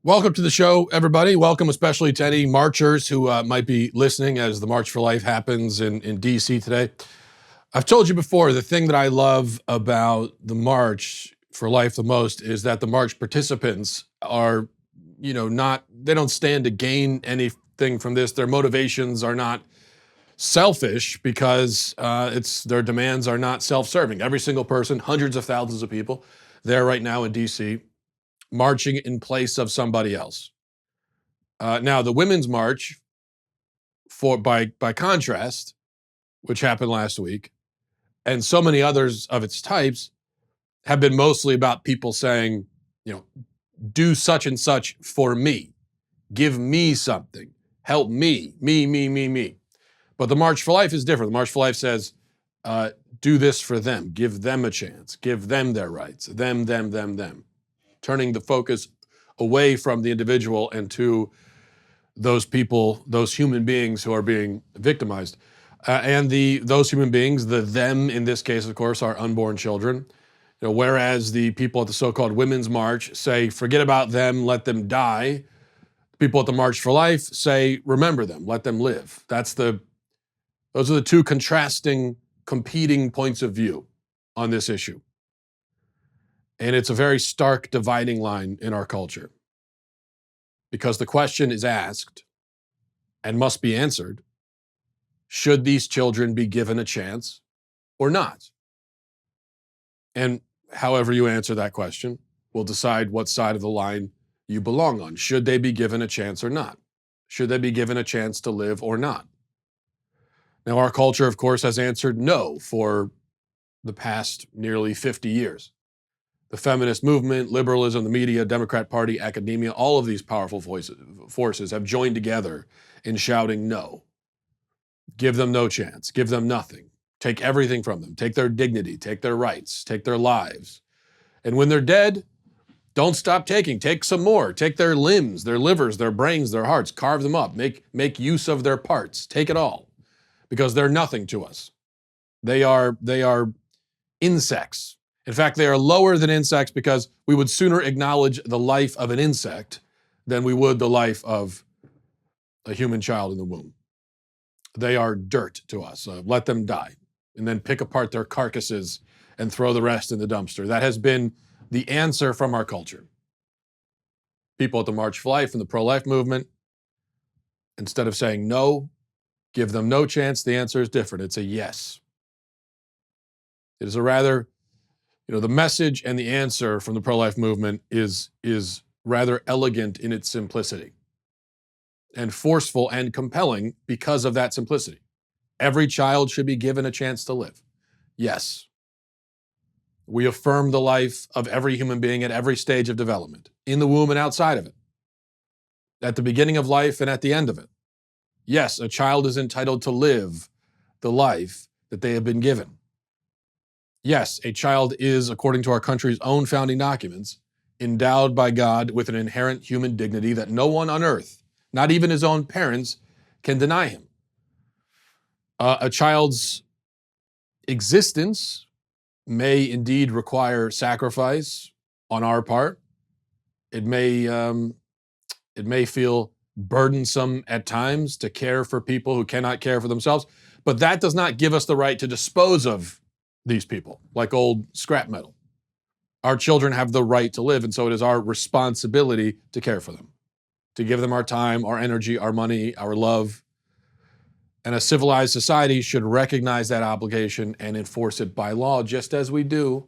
Welcome to the show, everybody. Welcome especially to any marchers who might be listening as the March for Life happens in D.C. today. I've told you before, the thing that I love about the March for Life the most is that the March participants are, they don't stand to gain anything from this. Their motivations are not selfish because their demands are not self-serving. Every single person, hundreds of thousands of people there right now in D.C., marching in place of somebody else. Now, the Women's March, by contrast, which happened last week, and so many others of its types, have been mostly about people saying, do such and such for me. Give me something. Help me. Me. But the March for Life is different. The March for Life says, do this for them. Give them a chance. Give them their rights. Them. Turning the focus away from the individual and to those people, those human beings who are being victimized. And those human beings, the them in this case, of course, are unborn children. Whereas the people at the so-called Women's March say, forget about them, let them die. People at the March for Life say, remember them, let them live. Those are the two contrasting, competing points of view on this issue. And it's a very stark dividing line in our culture. Because the question is asked and must be answered, should these children be given a chance or not? And however you answer that question will decide what side of the line you belong on. Should they be given a chance or not? Should they be given a chance to live or not? Now, our culture, of course, has answered no for the past nearly 50 years. The feminist movement, liberalism, the media, Democrat Party, academia, all of these powerful forces have joined together in shouting no. Give them no chance. Give them nothing. Take everything from them. Take their dignity. Take their rights. Take their lives. And when they're dead, don't stop taking. Take some more. Take their limbs, their livers, their brains, their hearts. Carve them up. Make use of their parts. Take it all. Because they're nothing to us. They are insects. In fact, they are lower than insects because we would sooner acknowledge the life of an insect than we would the life of a human child in the womb. They are dirt to us. Let them die. And then pick apart their carcasses and throw the rest in the dumpster. That has been the answer from our culture. People at the March for Life and the pro-life movement, instead of saying no, give them no chance, the answer is different. It's a yes. It is a rather... the message and the answer from the pro-life movement is rather elegant in its simplicity and forceful and compelling because of that simplicity. Every child should be given a chance to live. Yes. We affirm the life of every human being at every stage of development, in the womb and outside of it, at the beginning of life and at the end of it. Yes, a child is entitled to live the life that they have been given. Yes, a child is, according to our country's own founding documents, endowed by God with an inherent human dignity that no one on earth, not even his own parents, can deny him. A child's existence may indeed require sacrifice on our part. It may feel burdensome at times to care for people who cannot care for themselves, but that does not give us the right to dispose of these people like old scrap metal. Our children have the right to live, and so it is our responsibility to care for them, to give them our time, our energy, our money, our love. And a civilized society should recognize that obligation and enforce it by law, just as we do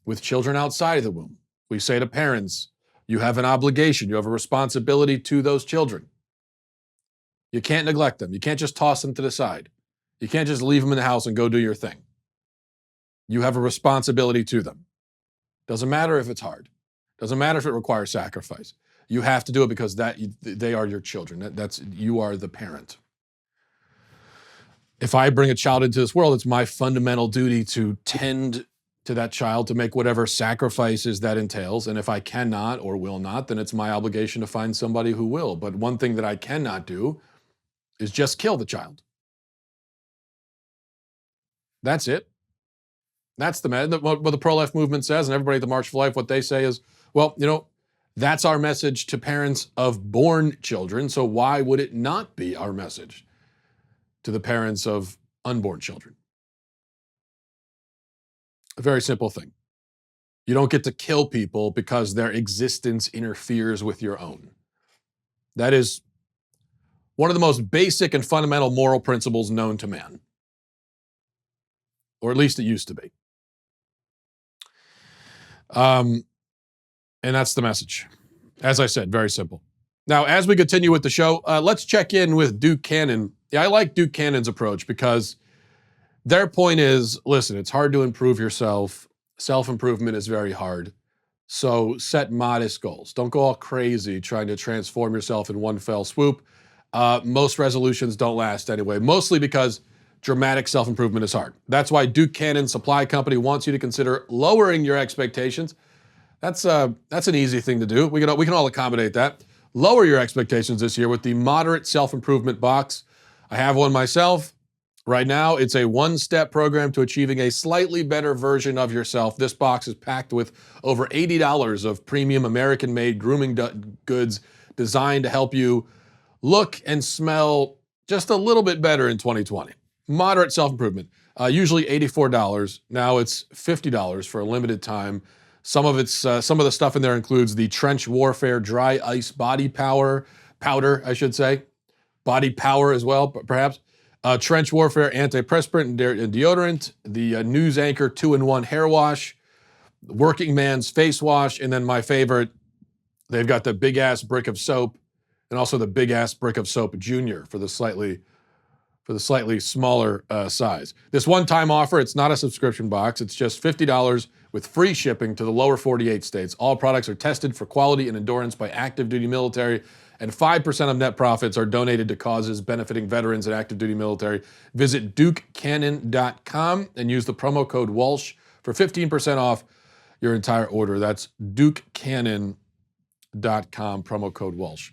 with children outside of the womb. We say to parents, you have an obligation, you have a responsibility to those children. You can't neglect them. You can't just toss them to the side. You can't just leave them in the house and go do your thing. You have a responsibility to them. Doesn't matter if it's hard. Doesn't matter if it requires sacrifice. You have to do it because they are your children. You are the parent. If I bring a child into this world, it's my fundamental duty to tend to that child, to make whatever sacrifices that entails. And if I cannot or will not, then it's my obligation to find somebody who will. But one thing that I cannot do is just kill the child. That's it. That's what the pro-life movement says, and everybody at the March for Life, what they say is, well, That's our message to parents of born children. So why would it not be our message to the parents of unborn children? A very simple thing. You don't get to kill people because their existence interferes with your own. That is one of the most basic and fundamental moral principles known to man. Or at least it used to be. And that's the message. As I said, very simple. Now, as we continue with the show, let's check in with Duke Cannon. Yeah, I like Duke Cannon's approach because their point is, listen, it's hard to improve yourself. Self-improvement is very hard. So set modest goals. Don't go all crazy trying to transform yourself in one fell swoop. Most resolutions don't last anyway, mostly because dramatic self-improvement is hard. That's why Duke Cannon Supply Company wants you to consider lowering your expectations. That's an easy thing to do. We can all accommodate that. Lower your expectations this year with the Moderate Self-Improvement Box. I have one myself. Right now, it's a one-step program to achieving a slightly better version of yourself. This box is packed with over $80 of premium American-made grooming goods designed to help you look and smell just a little bit better in 2020. Moderate self-improvement, usually $84. Now it's $50 for a limited time. Some of the stuff in there includes the Trench Warfare Dry Ice Body Powder, I should say. Body Power as well, perhaps. Trench Warfare Antiperspirant and Deodorant, the News Anchor 2-in-1 Hair Wash, Working Man's Face Wash, and then my favorite, they've got the Big Ass Brick of Soap and also the Big Ass Brick of Soap Junior for the slightly smaller size. This one-time offer, it's not a subscription box. It's just $50 with free shipping to the lower 48 states. All products are tested for quality and endurance by active duty military, and 5% of net profits are donated to causes benefiting veterans and active duty military. Visit DukeCannon.com and use the promo code Walsh for 15% off your entire order. That's DukeCannon.com, promo code Walsh.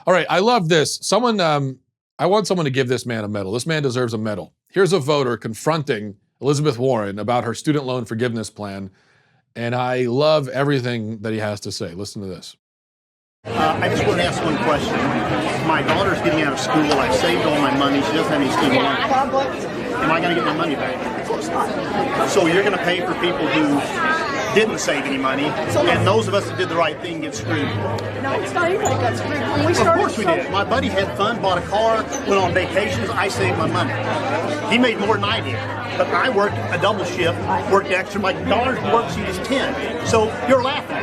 All right, I love this. I want someone to give this man a medal. This man deserves a medal. Here's a voter confronting Elizabeth Warren about her student loan forgiveness plan, and I love everything that he has to say. Listen to this. I just want to ask one question. My daughter's getting out of school. I saved all my money. She doesn't have any student loans. Am I going to get my money back? Of course not. So you're going to pay for people who didn't save any money, and those of us that did the right thing get screwed. No, it's not anybody got screwed. When we started, Of course we did. My buddy had fun, bought a car, went on vacations. I saved my money. He made more than I did. But I worked a double shift, worked extra. My daughter's worksheet is 10. So you're laughing.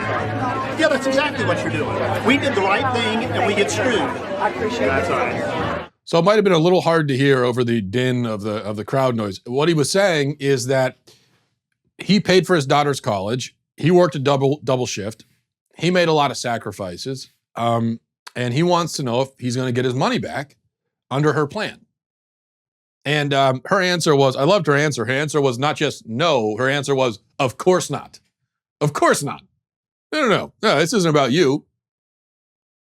Yeah, that's exactly what you're doing. We did the right thing, and we get screwed. I appreciate That's it. all right. So it might have been a little hard to hear over the din of the crowd noise. What he was saying is that he paid for his daughter's college. He worked a double shift. He made a lot of sacrifices. And he wants to know if he's going to get his money back under her plan. And her answer was, I loved her answer. Her answer was not just no. Her answer was, of course not. Of course not. No, this isn't about you.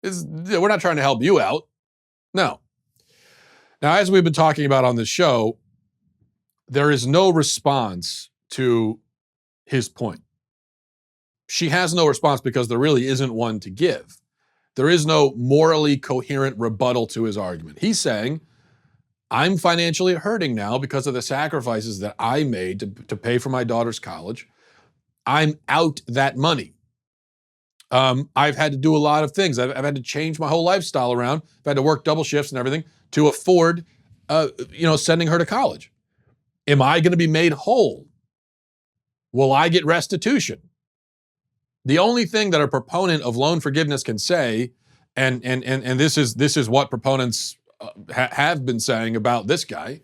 We're not trying to help you out. No. Now, as we've been talking about on this show, there is no response to his point. She has no response because there really isn't one to give. There is no morally coherent rebuttal to his argument. He's saying, I'm financially hurting now because of the sacrifices that I made to pay for my daughter's college. I'm out that money. I've had to do a lot of things. I've had to change my whole lifestyle around. I've had to work double shifts and everything to afford, sending her to college. Am I going to be made whole? Will I get restitution? The only thing that a proponent of loan forgiveness can say, and this is what proponents have been saying about this guy,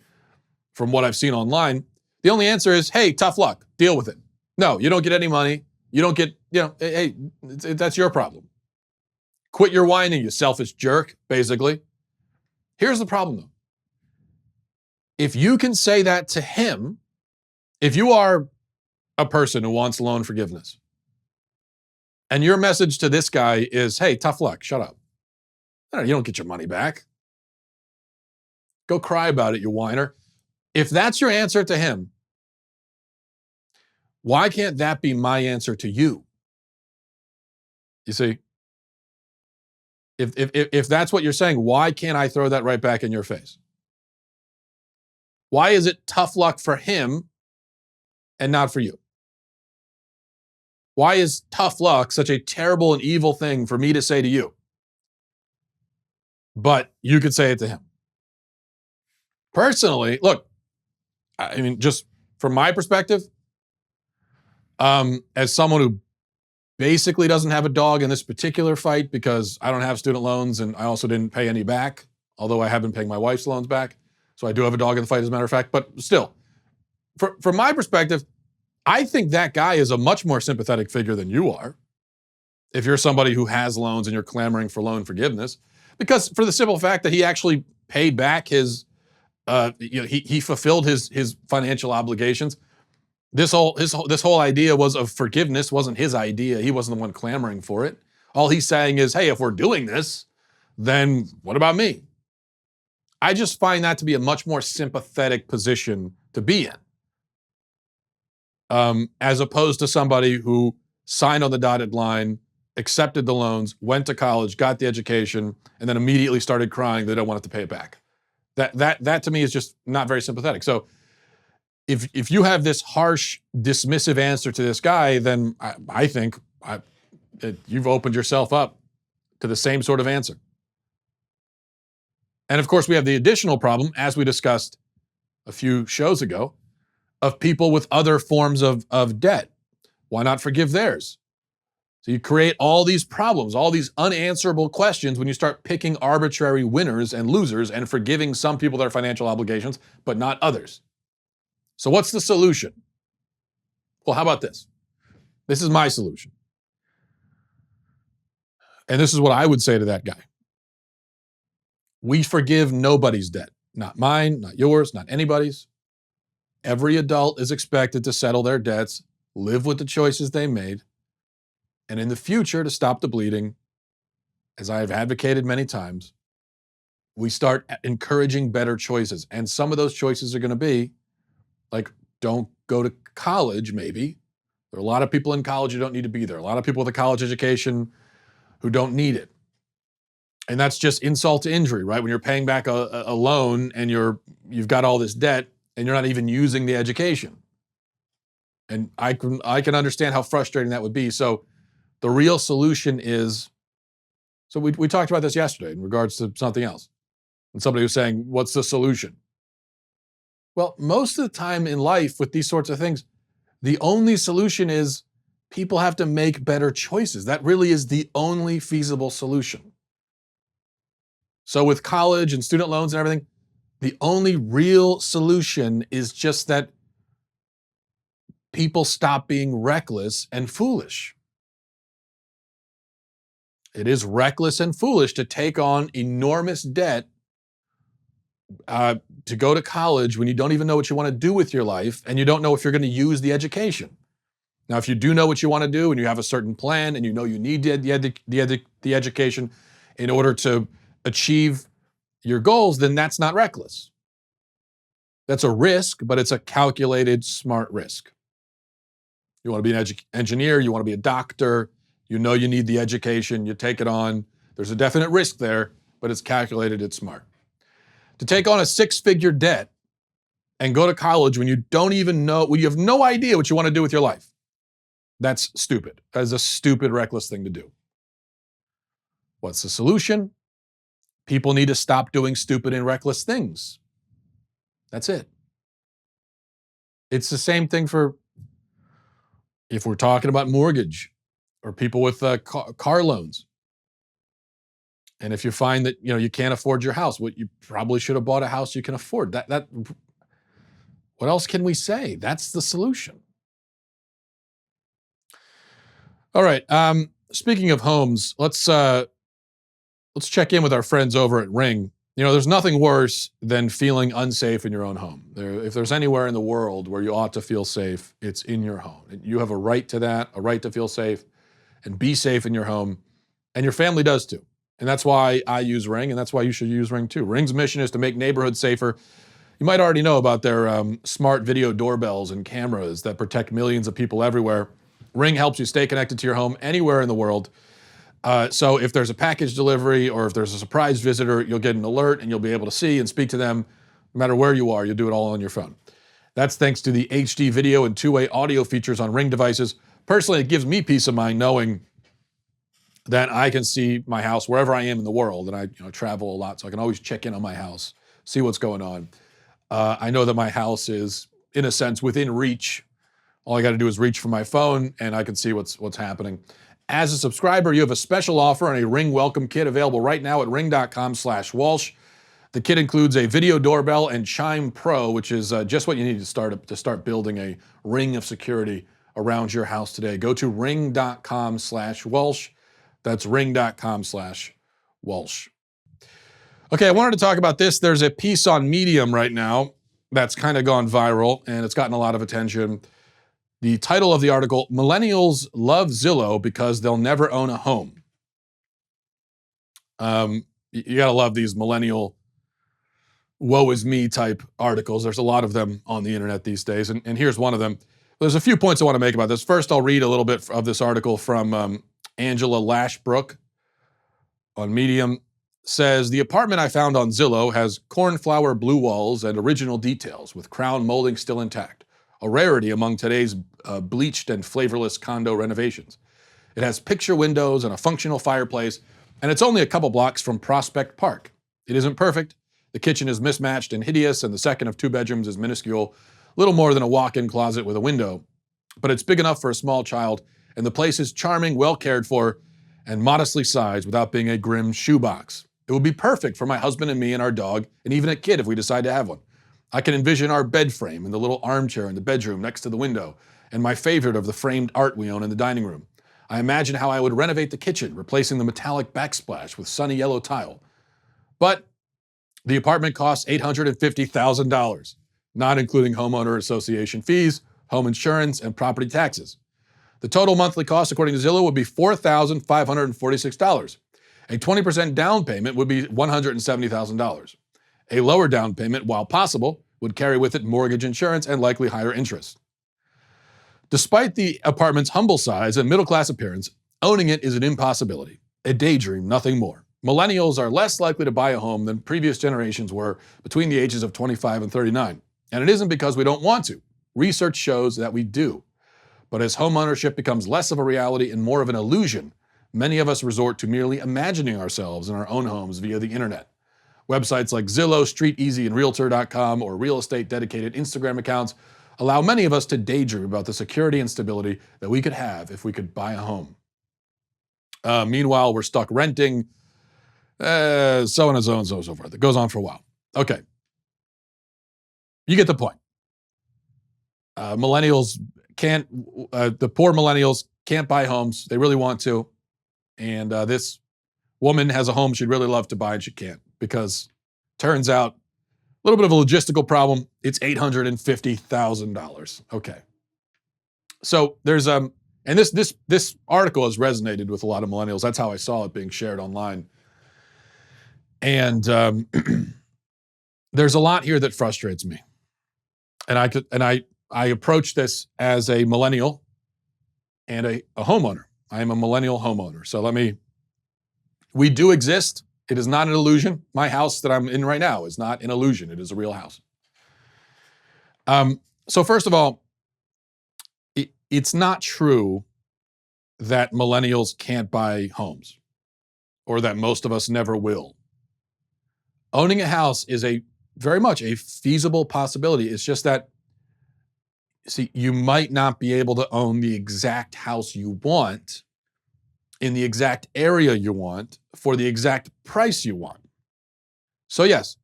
from what I've seen online, the only answer is, hey, tough luck, deal with it. No, you don't get any money. You don't get, hey, that's your problem. Quit your whining, you selfish jerk, basically. Here's the problem, though. If you can say that to him, if you are a person who wants loan forgiveness, and your message to this guy is, hey, tough luck, shut up. You don't get your money back. Go cry about it, you whiner. If that's your answer to him, why can't that be my answer to you? You see, If that's what you're saying, why can't I throw that right back in your face? Why is it tough luck for him and not for you? Why is tough luck such a terrible and evil thing for me to say to you? But you could say it to him. Personally, look, I mean, just from my perspective, as someone who basically doesn't have a dog in this particular fight because I don't have student loans and I also didn't pay any back, although I have been paying my wife's loans back. So I do have a dog in the fight, as a matter of fact. But still, from my perspective, I think that guy is a much more sympathetic figure than you are. If you're somebody who has loans and you're clamoring for loan forgiveness, because for the simple fact that he actually paid back his, he fulfilled his financial obligations. This whole idea was of forgiveness wasn't his idea. He wasn't the one clamoring for it. All he's saying is, hey, if we're doing this, then what about me? I just find that to be a much more sympathetic position to be in, as opposed to somebody who signed on the dotted line, accepted the loans, went to college, got the education, and then immediately started crying they don't want to pay it back. That to me is just not very sympathetic. So if you have this harsh, dismissive answer to this guy, then I think you've opened yourself up to the same sort of answer. And of course, we have the additional problem, as we discussed a few shows ago, of people with other forms of debt. Why not forgive theirs? So you create all these problems, all these unanswerable questions when you start picking arbitrary winners and losers and forgiving some people their financial obligations, but not others. So what's the solution? Well, how about this? This is my solution. And this is what I would say to that guy. We forgive nobody's debt. Not mine, not yours, not anybody's. Every adult is expected to settle their debts, live with the choices they made, and in the future, to stop the bleeding, as I have advocated many times, we start encouraging better choices. And some of those choices are going to be like, don't go to college, maybe. There are a lot of people in college who don't need to be there. A lot of people with a college education who don't need it. And that's just insult to injury, right? When you're paying back a loan and you've got all this debt and you're not even using the education. And I can understand how frustrating that would be. So the real solution is, so we talked about this yesterday in regards to something else. And somebody was saying, what's the solution? Well, most of the time in life with these sorts of things, the only solution is people have to make better choices. That really is the only feasible solution. So with college and student loans and everything, the only real solution is just that people stop being reckless and foolish. It is reckless and foolish to take on enormous debt to go to college when you don't even know what you want to do with your life and you don't know if you're going to use the education. Now, if you do know what you want to do and you have a certain plan and you know you need the education in order to achieve your goals, then that's not reckless. That's a risk, but it's a calculated, smart risk. You want to be an engineer, you want to be a doctor, you know you need the education, you take it on. There's a definite risk there, but it's calculated, it's smart. To take on a six-figure debt and go to college when you don't even know, when you have no idea what you want to do with your life, that's stupid. That is a stupid, reckless thing to do. What's the solution? People need to stop doing stupid and reckless things. That's it. It's the same thing for if we're talking about mortgage or people with car loans. And if you find that you can't afford your house, well, you probably should have bought a house you can afford. That what else can we say? That's the solution. All right. Speaking of homes, let's check in with our friends over at Ring. There's nothing worse than feeling unsafe in your own home. If there's anywhere in the world where you ought to feel safe, it's in your home. You have a right to that, a right to feel safe and be safe in your home, and your family does too. And that's why I use Ring, and that's why you should use Ring too. Ring's mission is to make neighborhoods safer. You might already know about their smart video doorbells and cameras that protect millions of people everywhere. Ring helps you stay connected to your home anywhere in the world. So if there's a package delivery or if there's a surprise visitor, you'll get an alert and you'll be able to see and speak to them no matter where you are. You'll do it all on your phone. That's thanks to the HD video and two-way audio features on Ring devices. Personally, it gives me peace of mind knowing that I can see my house wherever I am in the world, and I travel a lot, so I can always check in on my house, see what's going on. I know that my house is, in a sense, within reach. All I got to do is reach for my phone, and I can see what's happening. As a subscriber, you have a special offer on a Ring Welcome Kit available right now at ring.com/Walsh. The kit includes a video doorbell and Chime Pro, which is just what you need to start building a ring of security around your house today. Go to ring.com/Walsh. That's ring.com/Walsh. Okay, I wanted to talk about this. There's a piece on Medium right now that's kind of gone viral, and it's gotten a lot of attention. The title of the article, Millennials Love Zillow Because They'll Never Own a Home. You gotta love these millennial woe is me type articles. There's a lot of them on the internet these days, and here's one of them. There's a few points I want to make about this. First, I'll read a little bit of this article from Angela Lashbrook on Medium. Says, the apartment I found on Zillow has cornflower blue walls and original details with crown molding still intact, a rarity among today's bleached and flavorless condo renovations. It has picture windows and a functional fireplace, and it's only a couple blocks from Prospect Park. It isn't perfect. The kitchen is mismatched and hideous, and the second of two bedrooms is minuscule, little more than a walk-in closet with a window. But it's big enough for a small child, and the place is charming, well cared for, and modestly sized without being a grim shoebox. It would be perfect for my husband and me and our dog, and even a kid if we decide to have one. I can envision our bed frame and the little armchair in the bedroom next to the window, and my favorite of the framed art we own in the dining room. I imagine how I would renovate the kitchen, replacing the metallic backsplash with sunny yellow tile. But the apartment costs $850,000, not including homeowner association fees, home insurance, and property taxes. The total monthly cost, according to Zillow, would be $4,546. A 20% down payment would be $170,000. A lower down payment, while possible, would carry with it mortgage insurance and likely higher interest. Despite the apartment's humble size and middle-class appearance, owning it is an impossibility, a daydream, nothing more. Millennials are less likely to buy a home than previous generations were between the ages of 25 and 39. And it isn't because we don't want to. Research shows that we do. But as homeownership becomes less of a reality and more of an illusion, many of us resort to merely imagining ourselves in our own homes via the internet. Websites like Zillow, StreetEasy, and Realtor.com, or real estate dedicated Instagram accounts allow many of us to daydream about the security and stability that we could have if we could buy a home. Meanwhile, we're stuck renting, so on and so and so forth. It goes on for a while. Okay. You get the point. Millennials can't, the poor millennials can't buy homes. They really want to. And this woman has a home she'd really love to buy and she can't because turns out a little bit of a logistical problem. It's $850,000. Okay. So there's and this article has resonated with a lot of millennials. That's how I saw it being shared online. And there's a lot here that frustrates me. And I approach this as a millennial and a homeowner. I am a millennial homeowner. So we do exist. It is not an illusion. My house that I'm in right now is not an illusion. It is a real house. So first of all, it's not true that millennials can't buy homes or that most of us never will. Owning a house is very much a feasible possibility. It's just that, see, you might not be able to own the exact house you want in the exact area you want for the exact price you want. So yes,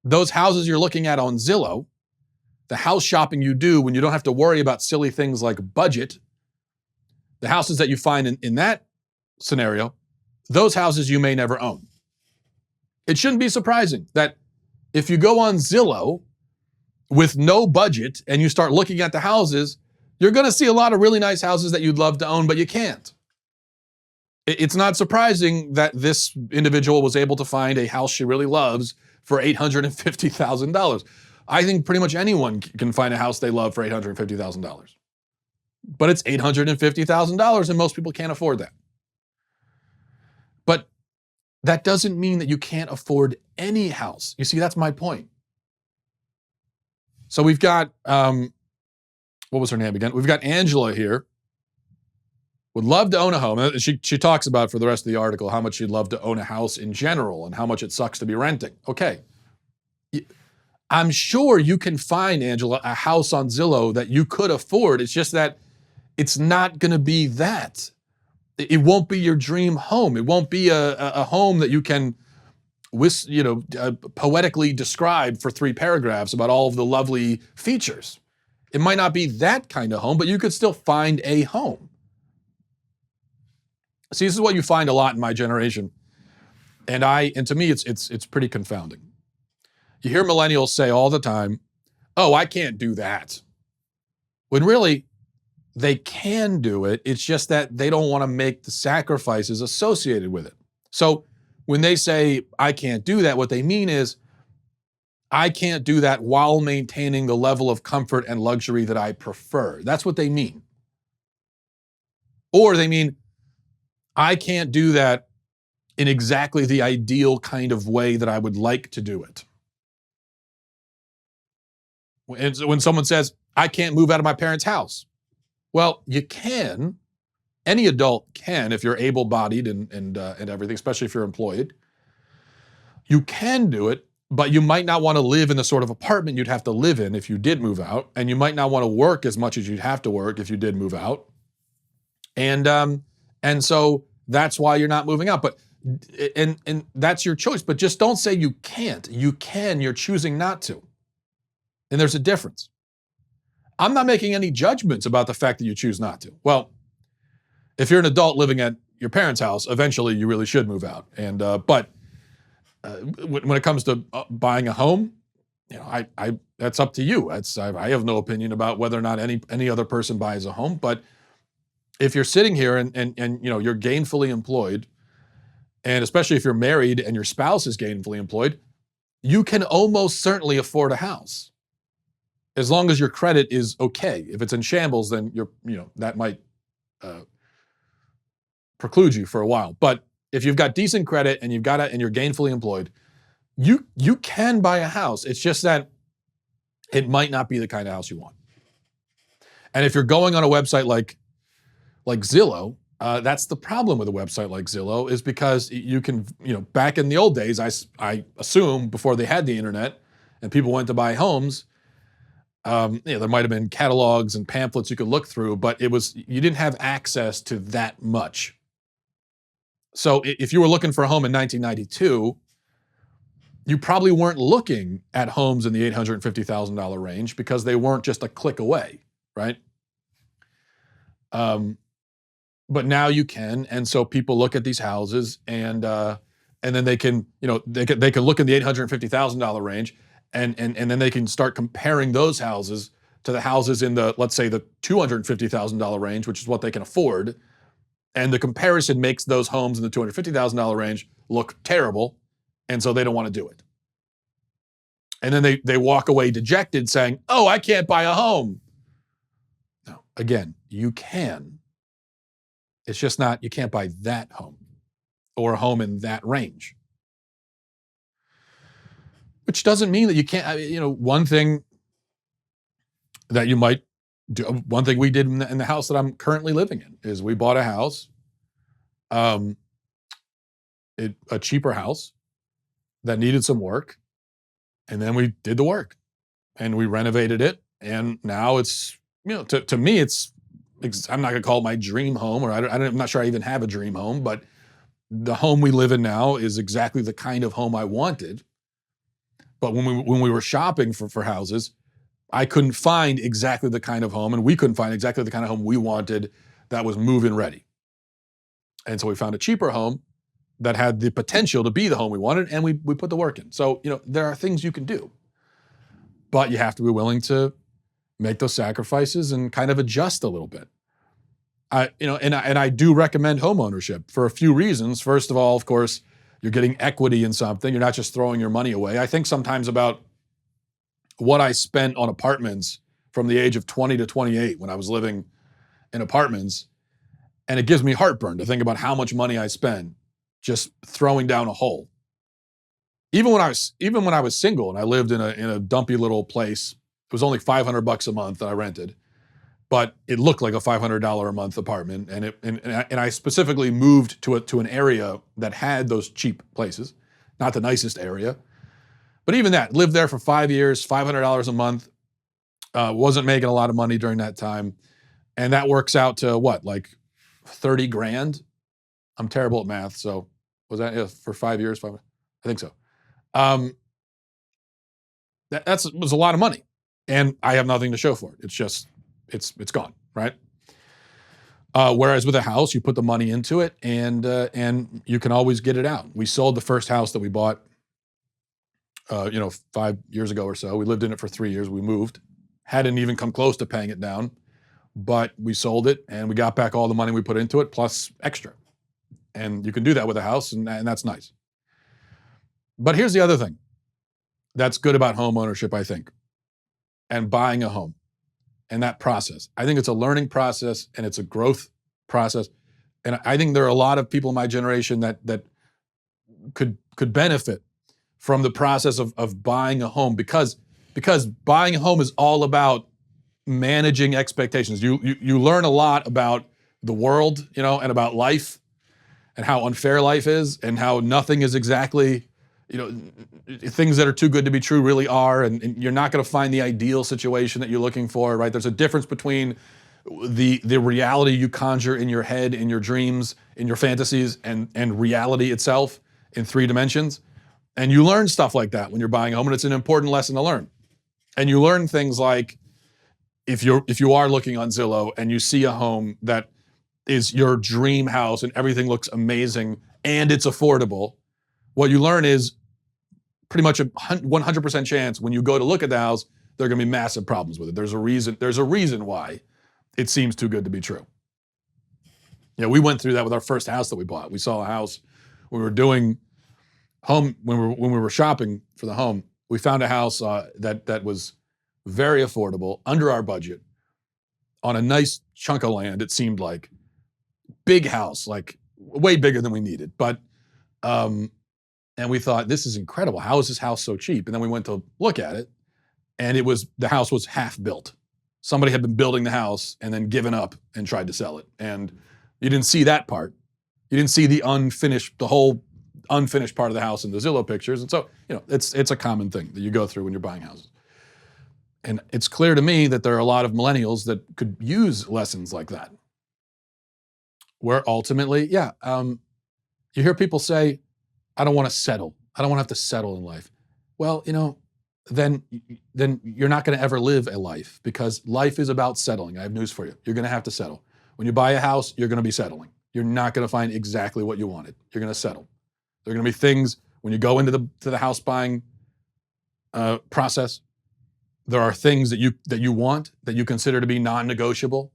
those houses you're looking at on Zillow, the house shopping you do when you don't have to worry about silly things like budget, the houses that you find in that scenario, those houses you may never own. It shouldn't be surprising that if you go on Zillow with no budget and you start looking at the houses, you're going to see a lot of really nice houses that you'd love to own, but you can't. It's not surprising that this individual was able to find a house she really loves for $850,000. I think pretty much anyone can find a house they love for $850,000. But it's $850,000 and most people can't afford that. that doesn't mean that you can't afford any house. You see, that's my point. So we've got, what was her name again? We've got Angela here. Would love to own a home. She talks about for the rest of the article how much she'd love to own a house in general and how much it sucks to be renting. Okay. I'm sure you can find, Angela, a house on Zillow that you could afford. It's just that it's not going to be that. It won't be your dream home. It won't be a home that you can, poetically describe for 3 paragraphs about all of the lovely features. It might not be that kind of home, but you could still find a home. See, this is what you find a lot in my generation, and to me, it's pretty confounding. You hear millennials say all the time, "Oh, I can't do that," when really they can do it. It's just that they don't want to make the sacrifices associated with it. So when they say, "I can't do that," what they mean is, I can't do that while maintaining the level of comfort and luxury that I prefer. That's what they mean. Or they mean, I can't do that in exactly the ideal kind of way that I would like to do it. When someone says, I can't move out of my parents' house. Well, you can. Any adult can if you're able-bodied and everything, especially if you're employed. You can do it, but you might not want to live in the sort of apartment you'd have to live in if you did move out, and you might not want to work as much as you'd have to work if you did move out. And so that's why you're not moving out. But and that's your choice. But just don't say you can't. You can. You're choosing not to. And there's a difference. I'm not making any judgments about the fact that you choose not to. Well, if you're an adult living at your parents' house, eventually you really should move out. And but when it comes to buying a home, I that's up to you. I have no opinion about whether or not any other person buys a home. But if you're sitting here and you're gainfully employed, and especially if you're married and your spouse is gainfully employed, you can almost certainly afford a house, as long as your credit is okay. If it's in shambles, then that might preclude you for a while. But if you've got decent credit and and you're gainfully employed, you can buy a house. It's just that it might not be the kind of house you want. And if you're going on a website like Zillow, that's the problem with a website like Zillow, is because you can, back in the old days, I assume before they had the internet and people went to buy homes, there might have been catalogs and pamphlets you could look through, but you didn't have access to that much. So if you were looking for a home in 1992, you probably weren't looking at homes in the $850,000 range because they weren't just a click away, right? But now you can, and so people look at these houses, and then they can look in the $850,000 range, and then they can start comparing those houses to the houses in let's say the $250,000 range, which is what they can afford, and the comparison makes those homes in the $250,000 range look terrible, and so they don't want to do it. And then they walk away dejected, saying, "Oh, I can't buy a home." No, again, you can. It's just not, you can't buy that home or a home in that range. Which doesn't mean that you can't, one thing that you might do, one thing we did in the house that I'm currently living in is we bought a house, a cheaper house that needed some work. And then we did the work and we renovated it. And now it's, to me, I'm not going to call it my dream home, or I'm not sure I even have a dream home, but the home we live in now is exactly the kind of home I wanted. But when we were shopping for houses, I couldn't find exactly the kind of home, and we couldn't find exactly the kind of home we wanted that was move-in ready. And so we found a cheaper home that had the potential to be the home we wanted, and we put the work in. So, there are things you can do, but you have to be willing to make those sacrifices and kind of adjust a little bit. And I do recommend home ownership for a few reasons. First of all, of course, you're getting equity in something. You're not just throwing your money away. I think sometimes about what I spent on apartments from the age of 20 to 28 when I was living in apartments, and it gives me heartburn to think about how much money I spent just throwing down a hole. Even when I was single and I lived in a dumpy little place, it was only $500 a month that I rented, but it looked like a $500 a month apartment. And I specifically moved to an area that had those cheap places, not the nicest area, but even that, lived there for 5 years, $500 a month, wasn't making a lot of money during that time. And that works out to what, like 30 grand? I'm terrible at math. So was that for 5 years? I think so. That was a lot of money, and I have nothing to show for it. It's just, it's gone, right? Whereas with a house, you put the money into it, and you can always get it out. We sold the first house that we bought, 5 years ago or so. We lived in it for 3 years. We moved, hadn't even come close to paying it down, but we sold it, and we got back all the money we put into it plus extra. And you can do that with a house, and that's nice. But here's the other thing that's good about home ownership, I think, and buying a home and that process. I think it's a learning process and it's a growth process. And I think there are a lot of people in my generation that could benefit from the process of buying a home because buying a home is all about managing expectations. You learn a lot about the world, and about life and how unfair life is and how nothing is exactly, things that are too good to be true really are, and you're not going to find the ideal situation that you're looking for, right? There's a difference between the reality you conjure in your head, in your dreams, in your fantasies, and reality itself in 3 dimensions. And you learn stuff like that when you're buying a home, and it's an important lesson to learn. And you learn things like, if you are looking on Zillow and you see a home that is your dream house and everything looks amazing and it's affordable, what you learn is pretty much a 100% chance when you go to look at the house, there are going to be massive problems with it. There's a reason why it seems too good to be true. We went through that with our first house that we bought. We saw a house when we were doing home, when we were shopping for the home. We found a house that was very affordable, under our budget, on a nice chunk of land. It seemed like big house, like way bigger than we needed, but. And we thought, this is incredible. How is this house so cheap? And then we went to look at it, and the house was half built. Somebody had been building the house and then given up and tried to sell it. And you didn't see that part. You didn't see the whole unfinished part of the house in the Zillow pictures. And so, it's a common thing that you go through when you're buying houses. And it's clear to me that there are a lot of millennials that could use lessons like that. Where ultimately, you hear people say, I don't want to settle. I don't want to have to settle in life. Well, then you're not going to ever live a life, because life is about settling. I have news for you. You're going to have to settle. When you buy a house, you're going to be settling. You're not going to find exactly what you wanted. You're going to settle. There are going to be things when you go into the house buying process. There are things that you want that you consider to be non-negotiable.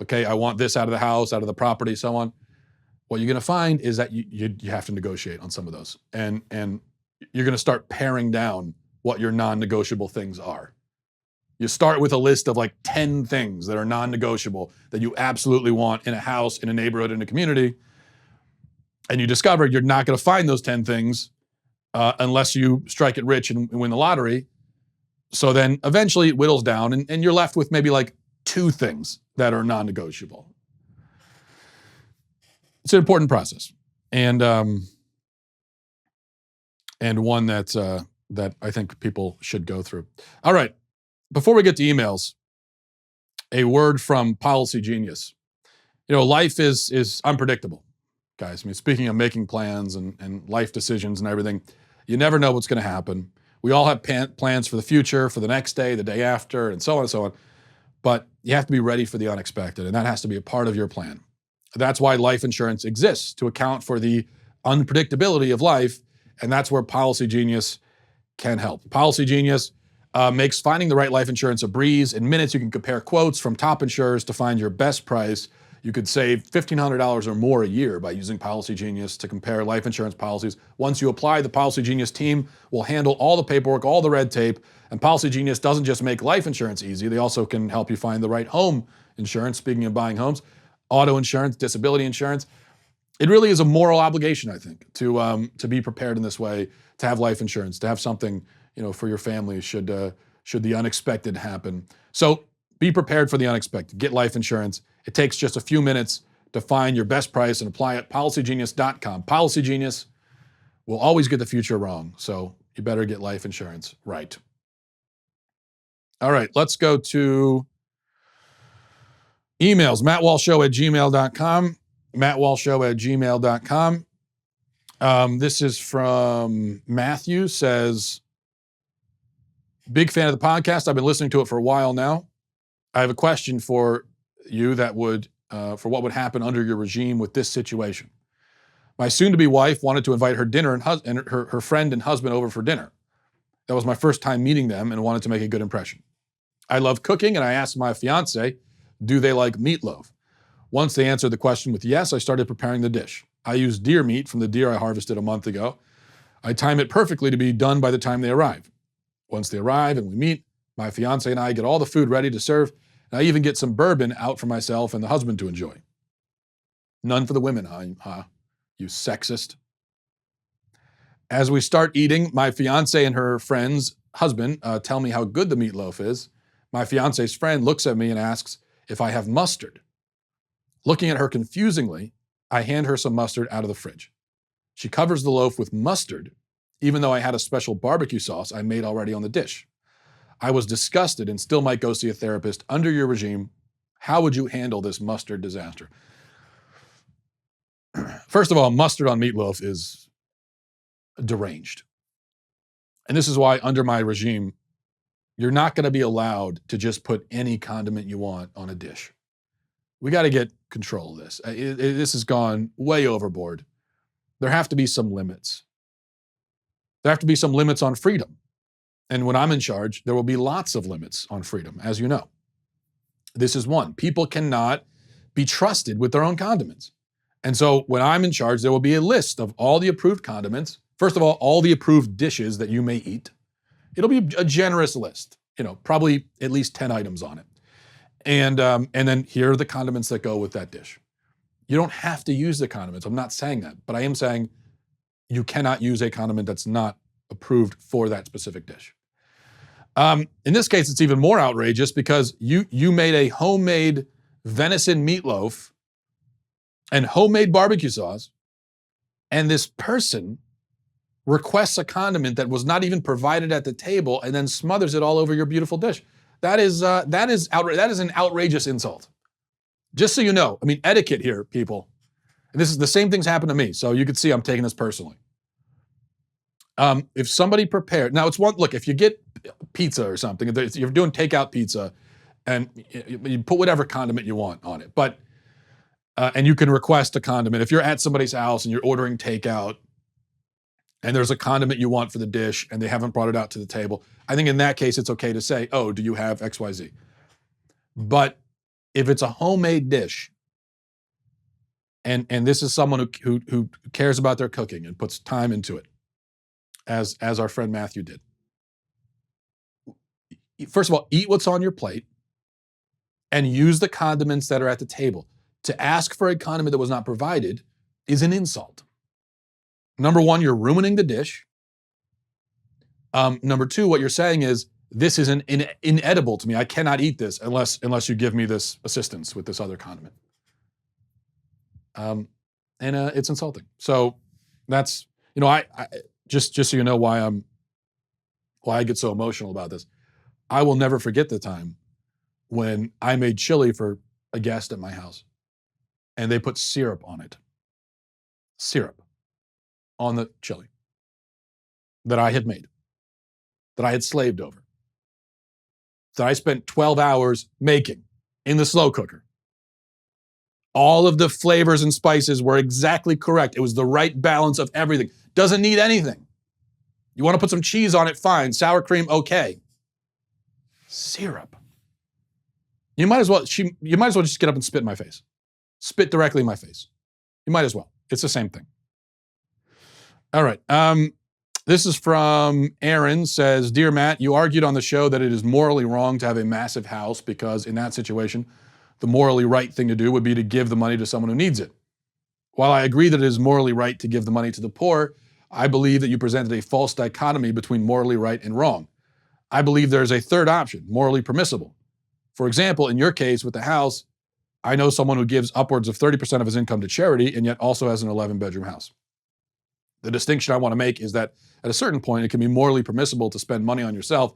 Okay, I want this out of the house, out of the property, so on. What you're going to find is that you have to negotiate on some of those, and you're going to start paring down what your non-negotiable things are. You start with a list of like 10 things that are non-negotiable that you absolutely want in a house, in a neighborhood, in a community, and you discover you're not going to find those 10 things unless you strike it rich and win the lottery. So then eventually it whittles down, and you're left with maybe like 2 things that are non-negotiable. It's an important process, and one that I think people should go through. All right, before we get to emails, a word from Policy Genius. Life is unpredictable, guys. I mean, speaking of making plans and life decisions and everything, you never know what's going to happen. We all have plans for the future, for the next day, the day after, and so on and so on. But you have to be ready for the unexpected, and that has to be a part of your plan. That's why life insurance exists, to account for the unpredictability of life, and that's where Policy Genius can help. Policy Genius makes finding the right life insurance a breeze. In minutes, you can compare quotes from top insurers to find your best price. You could save $1,500 or more a year by using Policy Genius to compare life insurance policies. Once you apply, the Policy Genius team will handle all the paperwork, all the red tape, and Policy Genius doesn't just make life insurance easy, they also can help you find the right home insurance, speaking of buying homes, auto insurance, disability insurance. it really is a moral obligation, I think, to be prepared in this way, to have life insurance, to have something, for your family should the unexpected happen. So be prepared for the unexpected. Get life insurance. It takes just a few minutes to find your best price and apply it. PolicyGenius.com. Policy Genius will always get the future wrong, so you better get life insurance right. All right, let's go to emails. MattWalshShow@gmail.com. MattWalshShow@gmail.com. This is from Matthew, says, big fan of the podcast. I've been listening to it for a while now. I have a question for you that would, for what would happen under your regime with this situation. My soon-to-be wife wanted to invite her dinner and her friend and husband over for dinner. That was my first time meeting them and wanted to make a good impression. I love cooking, and I asked my fiance, do they like meatloaf? Once they answered the question with yes, I started preparing the dish. I used deer meat from the deer I harvested a month ago. I time it perfectly to be done by the time they arrive. Once they arrive and we meet, my fiance and I get all the food ready to serve, and I even get some bourbon out for myself and the husband to enjoy. None for the women, huh? You sexist. As we start eating, my fiance and her friend's husband tell me how good the meatloaf is. My fiance's friend looks at me and asks if I have mustard. Looking at her confusingly, I hand her some mustard out of the fridge. She covers the loaf with mustard, even though I had a special barbecue sauce I made already on the dish. I was disgusted and still might go see a therapist. Under your regime, how would you handle this mustard disaster? First of all, mustard on meatloaf is deranged. And this is why under my regime, you're not going to be allowed to just put any condiment you want on a dish. We got to get control of this. This has gone way overboard. There have to be some limits. There have to be some limits on freedom. And when I'm in charge, there will be lots of limits on freedom, as you know. This is one. People cannot be trusted with their own condiments. And so when I'm in charge, there will be a list of all the approved condiments. First of all the approved dishes that you may eat. It'll be a generous list, probably at least 10 items on it. And then here are the condiments that go with that dish. You don't have to use the condiments. I'm not saying that, but I am saying you cannot use a condiment that's not approved for that specific dish. In this case, it's even more outrageous because you made a homemade venison meatloaf and homemade barbecue sauce, and this person requests a condiment that was not even provided at the table and then smothers it all over your beautiful dish. That is an outrageous insult. Just so you know, etiquette here, people. And this is the same things happen to me, so you can see I'm taking this personally. If somebody prepared, now it's one, look, if you get pizza or something, if you're doing takeout pizza and you put whatever condiment you want on it, but, and you can request a condiment. If you're at somebody's house and you're ordering takeout and there's a condiment you want for the dish and they haven't brought it out to the table, I think in that case, it's okay to say, oh, do you have XYZ? But if it's a homemade dish and this is someone who cares about their cooking and puts time into it, as our friend Matthew did. First of all, eat what's on your plate and use the condiments that are at the table. To ask for a condiment that was not provided is an insult. Number one, you're ruining the dish. Number two, what you're saying is, this is inedible to me. I cannot eat this unless you give me this assistance with this other condiment. And it's insulting. So that's, I just so you know why I get so emotional about this. I will never forget the time when I made chili for a guest at my house and they put syrup on it. Syrup on the chili that I had made, that I had slaved over, that I spent 12 hours making in the slow cooker. All of the flavors and spices were exactly correct. It was the right balance of everything. Doesn't need anything. You want to put some cheese on it, fine. Sour cream, okay. Syrup. You might as well just get up and spit in my face. Spit directly in my face. You might as well. It's the same thing. All right. This is from Aaron, says, Dear Matt, you argued on the show that it is morally wrong to have a massive house because in that situation, the morally right thing to do would be to give the money to someone who needs it. While I agree that it is morally right to give the money to the poor, I believe that you presented a false dichotomy between morally right and wrong. I believe there's a third option, morally permissible. For example, in your case with the house, I know someone who gives upwards of 30% of his income to charity and yet also has an 11-bedroom house. The distinction I want to make is that at a certain point, it can be morally permissible to spend money on yourself,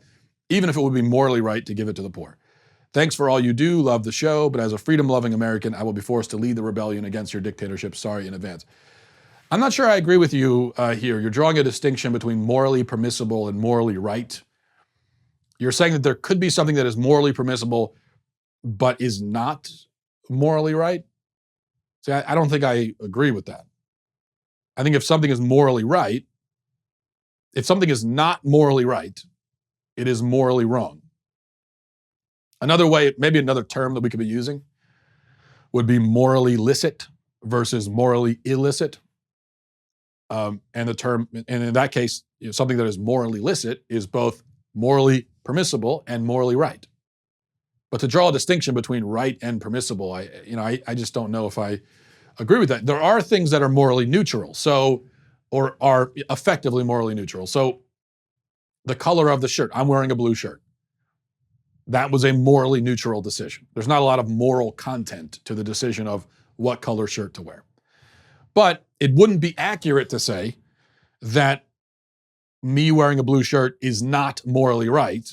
even if it would be morally right to give it to the poor. Thanks for all you do. Love the show. But as a freedom-loving American, I will be forced to lead the rebellion against your dictatorship. Sorry in advance. I'm not sure I agree with you here. You're drawing a distinction between morally permissible and morally right. You're saying that there could be something that is morally permissible, but is not morally right. See, I don't think I agree with that. I think if something is morally right, if something is not morally right, it is morally wrong. Another way, maybe another term that we could be using would be morally licit versus morally illicit. And in that case, something that is morally licit is both morally permissible and morally right. But to draw a distinction between right and permissible, I just don't know if I agree with that. There are things that are morally neutral, or are effectively morally neutral. So the color of the shirt, I'm wearing a blue shirt. That was a morally neutral decision. There's not a lot of moral content to the decision of what color shirt to wear. But it wouldn't be accurate to say that me wearing a blue shirt is not morally right,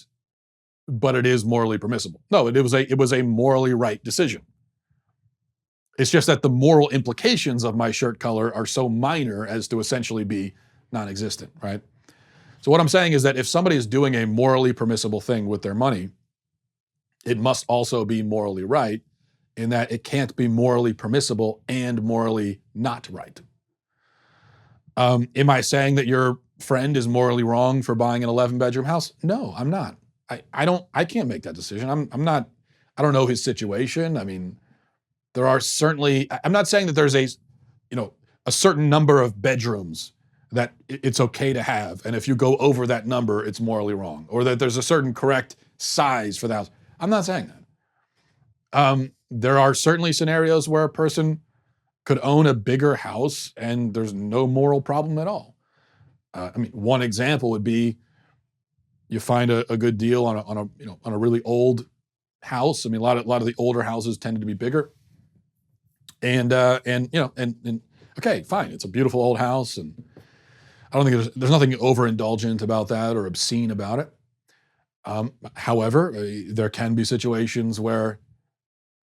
but it is morally permissible. No, it was a morally right decision. It's just that the moral implications of my shirt color are so minor as to essentially be non-existent, right? So what I'm saying is that if somebody is doing a morally permissible thing with their money, it must also be morally right, in that it can't be morally permissible and morally not right. Am I saying that your friend is morally wrong for buying an 11-bedroom house? No, I'm not. I can't make that decision. I don't know his situation. I mean, there are certainly, I'm not saying that there's a certain number of bedrooms that it's okay to have, and if you go over that number, it's morally wrong, or that there's a certain correct size for the house. I'm not saying that. There are certainly scenarios where a person could own a bigger house and there's no moral problem at all. One example would be you find a good deal on a really old house. A lot of the older houses tended to be bigger, and okay, fine, it's a beautiful old house, and I don't think there's nothing overindulgent about that or obscene about it. However, there can be situations where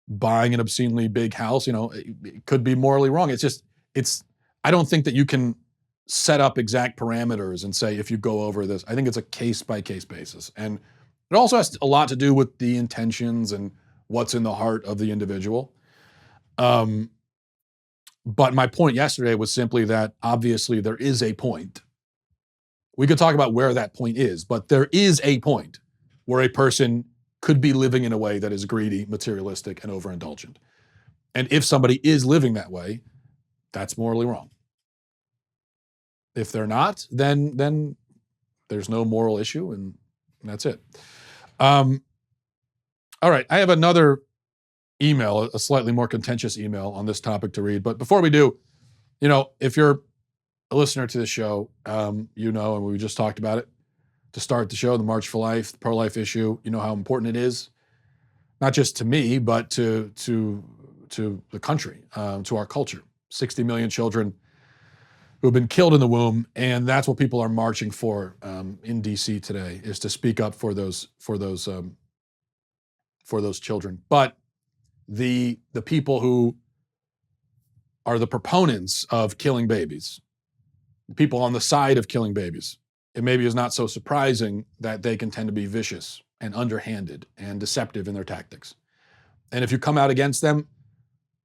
buying an obscenely big house, it could be morally wrong. I don't think that you can set up exact parameters and say, if you go over this. I think it's a case-by-case basis. And it also has a lot to do with the intentions and what's in the heart of the individual. But my point yesterday was simply that obviously there is a point. We could talk about where that point is, but there is a point where a person could be living in a way that is greedy, materialistic, and overindulgent. And if somebody is living that way, that's morally wrong. If they're not, then there's no moral issue, and that's it. All right, I have another email, a slightly more contentious email on this topic to read. But before we do, if you're a listener to the show, and we just talked about it to start the show, the March for Life, the pro-life issue, you know how important it is, not just to me, but to the country, to our culture. 60 million children who have been killed in the womb, and that's what people are marching for in DC today, is to speak up for those children. But the people who are the proponents of killing babies, the people on the side of killing babies, it maybe is not so surprising that they can tend to be vicious and underhanded and deceptive in their tactics. And if you come out against them,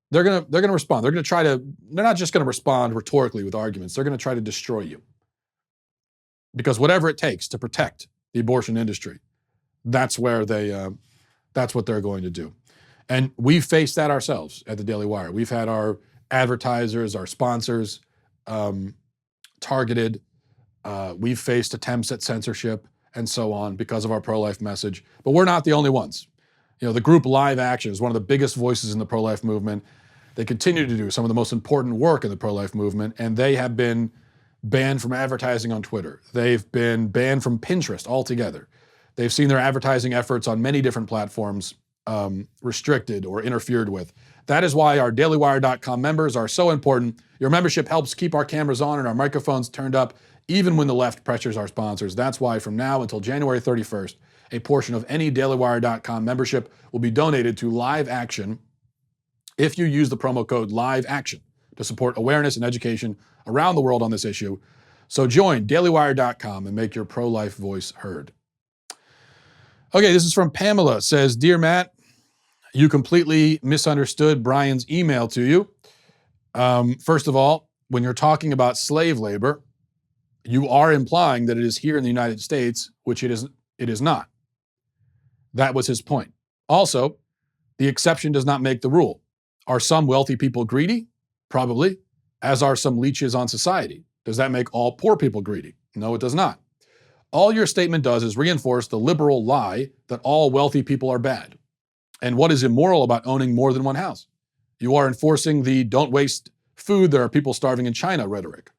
they're gonna respond. They're not just gonna respond rhetorically with arguments. They're gonna try to destroy you. Because whatever it takes to protect the abortion industry, that's what they're going to do. And we've faced that ourselves at the Daily Wire. We've had our advertisers, our sponsors targeted. We've faced attempts at censorship and so on because of our pro-life message. But we're not the only ones. The group Live Action is one of the biggest voices in the pro-life movement. They continue to do some of the most important work in the pro-life movement, and they have been banned from advertising on Twitter. They've been banned from Pinterest altogether. They've seen their advertising efforts on many different platforms restricted or interfered with. That is why our dailywire.com members are so important. Your membership helps keep our cameras on and our microphones turned up, even when the left pressures our sponsors. That's why from now until January 31st, a portion of any dailywire.com membership will be donated to Live Action if you use the promo code Live Action to support awareness and education around the world on this issue. So join dailywire.com and make your pro-life voice heard. Okay, this is from Pamela. Says, Dear Matt, you completely misunderstood Brian's email to you. First of all, when you're talking about slave labor, you are implying that it is here in the United States, which it is not. That was his point. Also, the exception does not make the rule. Are some wealthy people greedy? Probably, as are some leeches on society. Does that make all poor people greedy? No, it does not. All your statement does is reinforce the liberal lie that all wealthy people are bad. And what is immoral about owning more than one house? You are enforcing the don't waste food, there are people starving in China rhetoric.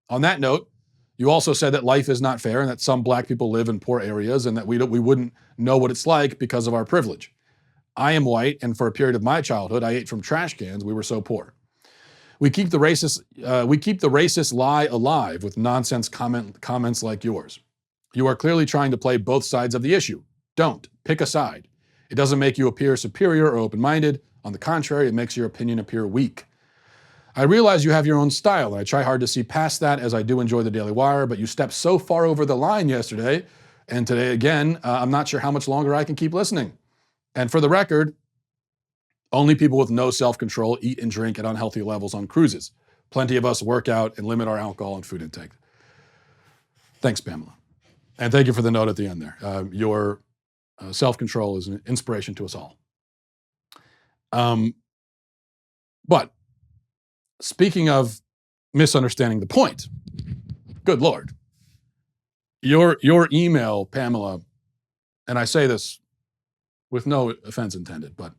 On that note, you also said that life is not fair and that some black people live in poor areas and that we wouldn't know what it's like because of our privilege. I am white, and for a period of my childhood, I ate from trash cans. We were so poor. We keep the racist lie alive with nonsense comments like yours. You are clearly trying to play both sides of the issue. Don't. Pick a side. It doesn't make you appear superior or open-minded. On the contrary, it makes your opinion appear weak. I realize you have your own style, and I try hard to see past that as I do enjoy the Daily Wire, but you stepped so far over the line yesterday, and today again, I'm not sure how much longer I can keep listening. And for the record, only people with no self-control eat and drink at unhealthy levels on cruises. Plenty of us work out and limit our alcohol and food intake. Thanks, Pamela. And thank you for the note at the end there. Your self-control is an inspiration to us all. But speaking of misunderstanding the point, good Lord, your email, Pamela, and I say this with no offense intended, but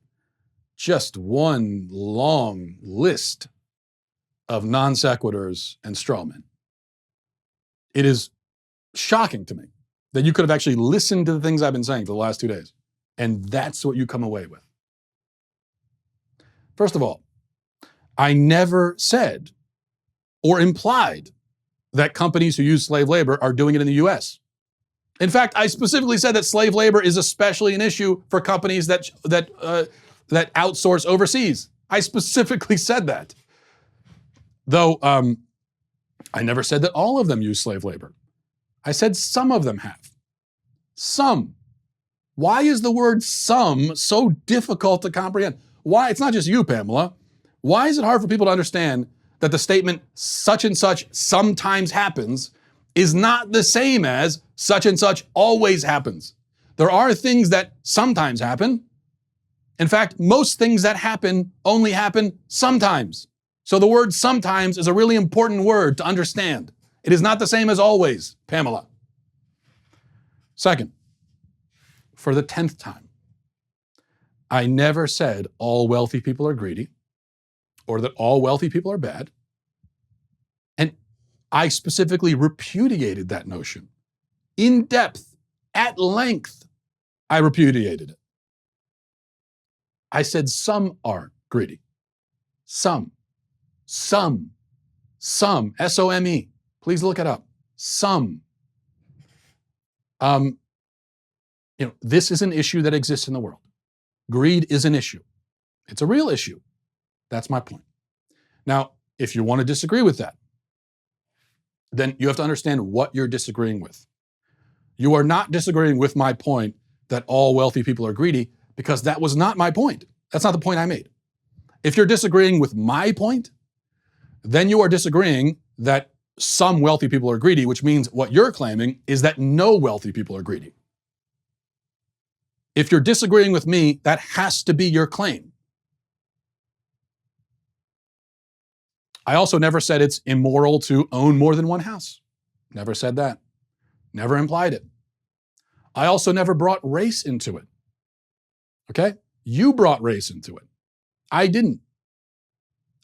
just one long list of non sequiturs and strawmen. It is shocking to me that you could have actually listened to the things I've been saying for the last 2 days, and that's what you come away with. First of all, I never said or implied that companies who use slave labor are doing it in the US. In fact, I specifically said that slave labor is especially an issue for companies that outsource overseas. I specifically said that. Though I never said that all of them use slave labor. I said some of them have. Some. Why is the word some so difficult to comprehend? Why? It's not just you, Pamela. Why is it hard for people to understand that the statement such and such sometimes happens is not the same as such and such always happens? There are things that sometimes happen. In fact, most things that happen only happen sometimes. So the word sometimes is a really important word to understand. It is not the same as always, Pamela. Second, for the 10th time, I never said all wealthy people are greedy or that all wealthy people are bad. And I specifically repudiated that notion. In depth, at length, I repudiated it. I said some are greedy. Some, S-O-M-E. Please look it up. Some. This is an issue that exists in the world. Greed is an issue. It's a real issue. That's my point. Now, if you want to disagree with that, then you have to understand what you're disagreeing with. You are not disagreeing with my point that all wealthy people are greedy, because that was not my point. That's not the point I made. If you're disagreeing with my point, then you are disagreeing that some wealthy people are greedy, which means what you're claiming is that no wealthy people are greedy. If you're disagreeing with me, that has to be your claim. I also never said it's immoral to own more than one house. Never said that. Never implied it. I also never brought race into it. Okay? You brought race into it. I didn't.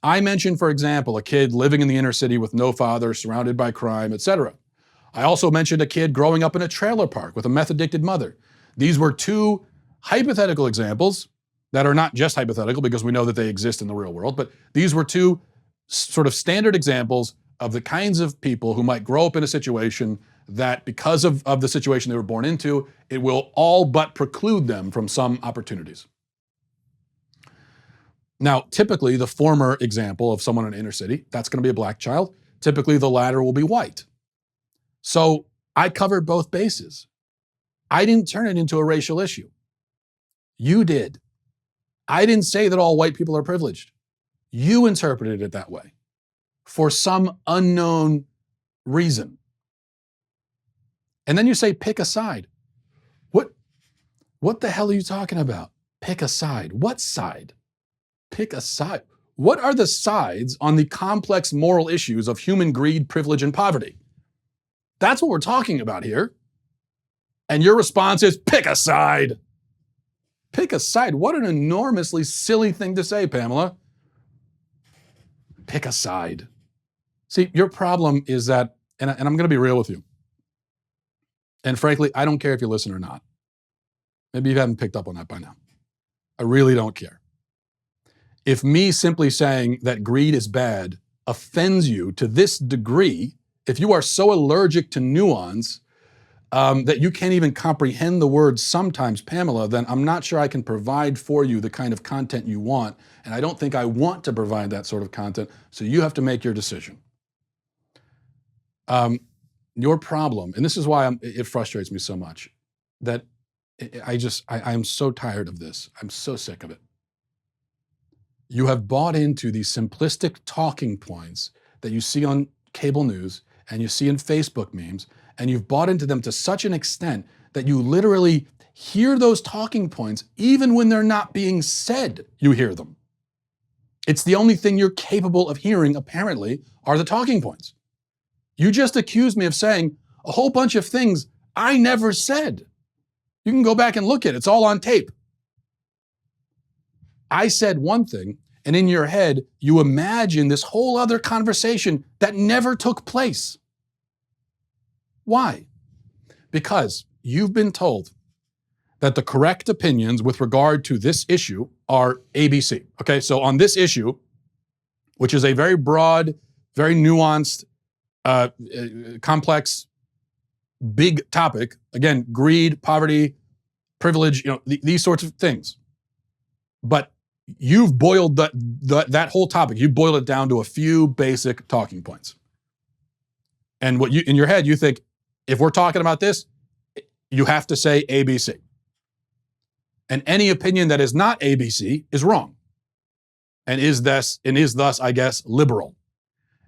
I mentioned, for example, a kid living in the inner city with no father, surrounded by crime, etc. I also mentioned a kid growing up in a trailer park with a meth-addicted mother. These were two hypothetical examples that are not just hypothetical because we know that they exist in the real world, but these were two sort of standard examples of the kinds of people who might grow up in a situation that because of the situation they were born into, it will all but preclude them from some opportunities. Now, typically the former example of someone in an inner city, that's going to be a black child. Typically the latter will be white. So I covered both bases. I didn't turn it into a racial issue. You did. I didn't say that all white people are privileged. You interpreted it that way for some unknown reason. And then you say, pick a side. What the hell are you talking about? Pick a side. What side? Pick a side. What are the sides on the complex moral issues of human greed, privilege, and poverty? That's what we're talking about here. And your response is, pick a side. Pick a side. What an enormously silly thing to say, Pamela. Pick a side. See, your problem is that, and I'm going to be real with you. And frankly, I don't care if you listen or not. Maybe you haven't picked up on that by now. I really don't care. If me simply saying that greed is bad offends you to this degree, if you are so allergic to nuance that you can't even comprehend the word sometimes, Pamela, then I'm not sure I can provide for you the kind of content you want. And I don't think I want to provide that sort of content. So you have to make your decision. Your problem, and this is why it frustrates me so much, that I'm so tired of this. I'm so sick of it. You have bought into these simplistic talking points that you see on cable news and you see in Facebook memes, and you've bought into them to such an extent that you literally hear those talking points even when they're not being said, you hear them. It's the only thing you're capable of hearing, apparently, are the talking points. You just accused me of saying a whole bunch of things I never said. You can go back and look at it. It's all on tape. I said one thing, and in your head, you imagine this whole other conversation that never took place. Why? Because you've been told that the correct opinions with regard to this issue are ABC. Okay, so on this issue, which is a very broad, very nuanced, complex, big topic, again, greed, poverty, privilege, these sorts of things. But you've boiled that whole topic, you boiled it down to a few basic talking points. And what in your head, you think, if we're talking about this, you have to say ABC. And any opinion that is not ABC is wrong. And is thus, I guess, liberal.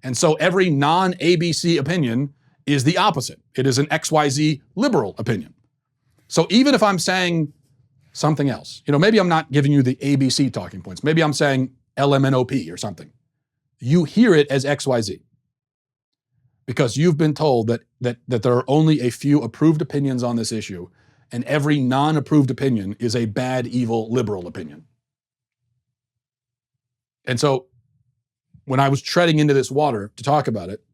And so every non-ABC opinion is the opposite. It is an XYZ liberal opinion. So even if I'm saying something else, maybe I'm not giving you the ABC talking points. Maybe I'm saying LMNOP or something. You hear it as XYZ because you've been told that there are only a few approved opinions on this issue, and every non-approved opinion is a bad, evil, liberal opinion. And so when I was treading into this water to talk about it,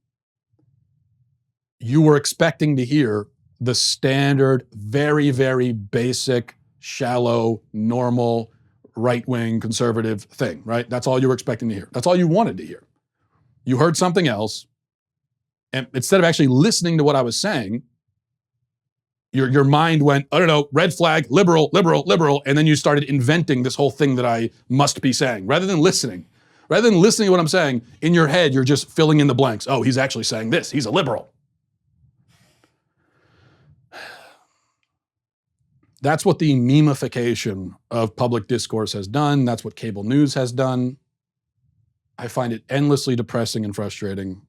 you were expecting to hear the standard, very, very basic, shallow, normal, right-wing, conservative thing, right? That's all you were expecting to hear. That's all you wanted to hear. You heard something else, and instead of actually listening to what I was saying, your mind went, I don't know, red flag, liberal, liberal, liberal, and then you started inventing this whole thing that I must be saying, rather than listening. Rather than listening to what I'm saying, in your head, you're just filling in the blanks. Oh, he's actually saying this. He's a liberal. That's what the memification of public discourse has done. That's what cable news has done. I find it endlessly depressing and frustrating.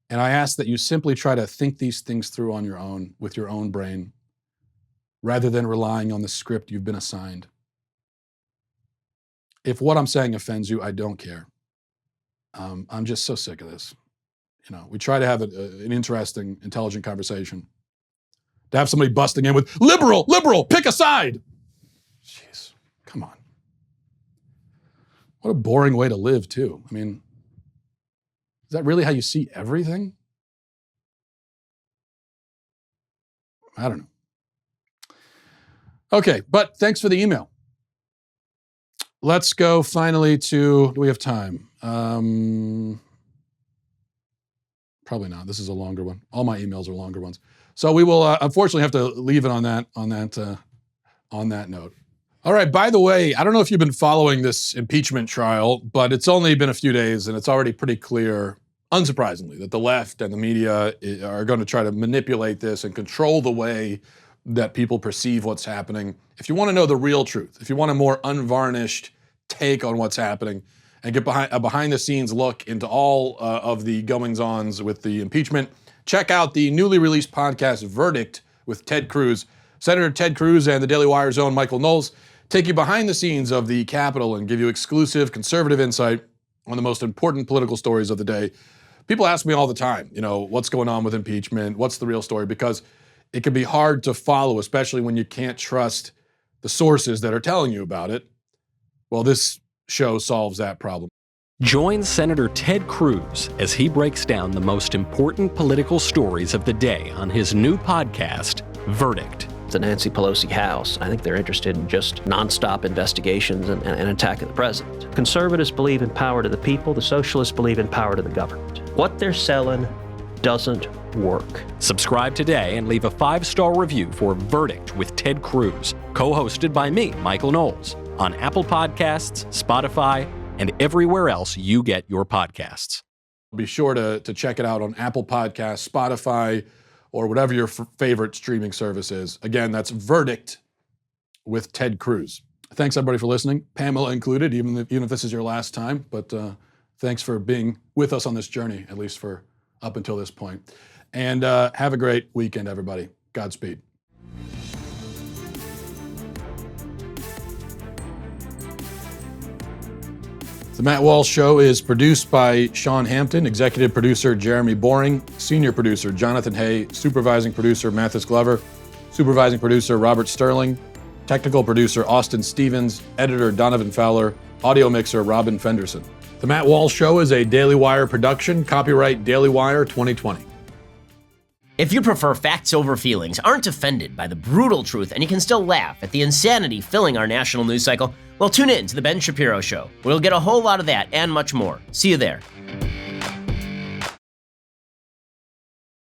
And I ask that you simply try to think these things through on your own, with your own brain, rather than relying on the script you've been assigned. If what I'm saying offends you, I don't care. I'm just so sick of this. We try to have an interesting, intelligent conversation. To have somebody busting in with, liberal, pick a side. Jeez, come on. What a boring way to live, too. I mean, is that really how you see everything? I don't know. Okay, but thanks for the email. Let's go finally to, do we have time? Probably not. This is a longer one. All my emails are longer ones. So we will unfortunately have to leave it on that note. All right, by the way, I don't know if you've been following this impeachment trial, but it's only been a few days and it's already pretty clear, unsurprisingly, that the left and the media are going to try to manipulate this and control the way that people perceive what's happening. If you want to know the real truth, if you want a more unvarnished take on what's happening and get a behind-the-scenes look into all of the goings-ons with the impeachment, check out the newly released podcast, Verdict, with Ted Cruz. Senator Ted Cruz and the Daily Wire's own Michael Knowles take you behind the scenes of the Capitol and give you exclusive conservative insight on the most important political stories of the day. People ask me all the time, what's going on with impeachment? What's the real story? Because it can be hard to follow, especially when you can't trust the sources that are telling you about it. Well, this show solves that problem. Join Senator Ted Cruz as he breaks down the most important political stories of the day on his new podcast, Verdict. The Nancy Pelosi House, I think they're interested in just nonstop investigations and attacking the president. Conservatives believe in power to the people. The socialists believe in power to the government. What they're selling doesn't work. Subscribe today and leave a 5-star review for Verdict with Ted Cruz, co-hosted by me, Michael Knowles, on Apple Podcasts, Spotify, and everywhere else you get your podcasts. Be sure to check it out on Apple Podcasts, Spotify, or whatever your favorite streaming service is. Again, that's Verdict with Ted Cruz. Thanks, everybody, for listening, Pamela included, even if this is your last time. But thanks for being with us on this journey, at least for up until this point. And have a great weekend, everybody. Godspeed. The Matt Walsh Show is produced by Sean Hampton, executive producer Jeremy Boring, senior producer Jonathan Hay, supervising producer Mathis Glover, supervising producer Robert Sterling, technical producer Austin Stevens, editor Donovan Fowler, audio mixer Robin Fenderson. The Matt Walsh Show is a Daily Wire production, copyright Daily Wire 2020. If you prefer facts over feelings, aren't offended by the brutal truth, and you can still laugh at the insanity filling our national news cycle, well, tune in to The Ben Shapiro Show. We'll get a whole lot of that and much more. See you there.